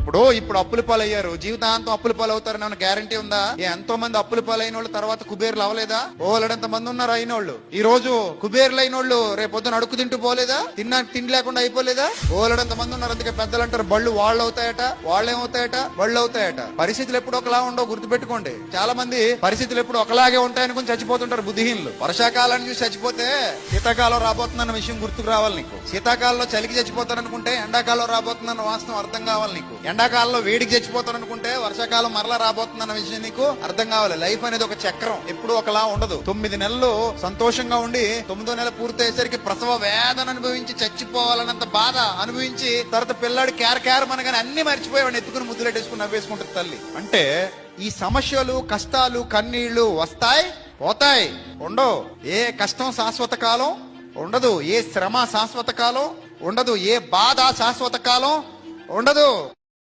ఇప్పుడు అప్పుల పాలయ్యారు, జీవితాంతం అప్పుల పాలు అవుతారని ఏమైనా గ్యారంటీ ఉందా? ఎంతో మంది అప్పుల పాలైన వాళ్ళు తర్వాత కుబేర్లు అవ్వలేదా? ఓలడంత మంది ఉన్నారు అయిన వాళ్ళు. ఈ రోజు కుబేర్లు అయిన వాళ్ళు రేపు పొద్దున అడుక్కు తింటూ పోలేదా? తిండి లేకుండా అయిపోలేదా? ఓలడంత మంది ఉన్నారు. అందుకే పెద్దలు అంటారు బళ్ళు వాళ్ళు అవుతాయట, వాళ్ళేమవుతాయట, బళ్ళు అవుతాయట. పరిస్థితులు ఎప్పుడు ఒకలా ఉండవు, గుర్తుపెట్టుకోండి. చాలా మంది పరిస్థితులు ఎప్పుడు ఒకలాగే ఉంటాయనుకుని చచ్చిపోతుంటారు బుద్ధిహీనులు. వర్షాకాలాన్ని చూసి చచ్చిపోతే శీతాకాలం రాబోతుందన్న విషయం గుర్తుకు రావాలి నీకు. శీతాకాలంలో చలికి చచ్చిపోతారనుకుంటే ఎండాకాలం రాబోతుందన్న వాస్తవం అర్థం కావాలి నీకు. ఎండాకాలంలో వేడికి చచ్చిపోతారనుకుంటే వర్షాకాలం మరలా రాబోతుందన్న విషయం నీకు అర్థం కావాలి. లైఫ్ అనేది ఒక చక్రం, ఎప్పుడు ఒకలా ఉండదు. 9 నెలలు సంతోషంగా ఉండి 9వ నెల పూర్తయ్యేసరికి ప్రసవ వేదన అనుభవించి చచ్చిపోవాలన్నంత బాధ అనుభవించి తర్వాత పిల్లాడు క్యార్ మనగానే అన్ని మర్చిపోయేవాడిని ఎత్తుకుని ముద్దులెట్టేసుకుని నవ్వేసుకుంటుంది తల్లి. అంటే ఈ సమస్యలు, కష్టాలు, కన్నీళ్లు వస్తాయి, పోతాయి, ఉండవు. ఏ కష్టం శాశ్వత కాలం ఉండదు, ఏ శ్రమ శాశ్వత కాలం ఉండదు, ఏ బాధ శాశ్వత కాలం ఉండదు.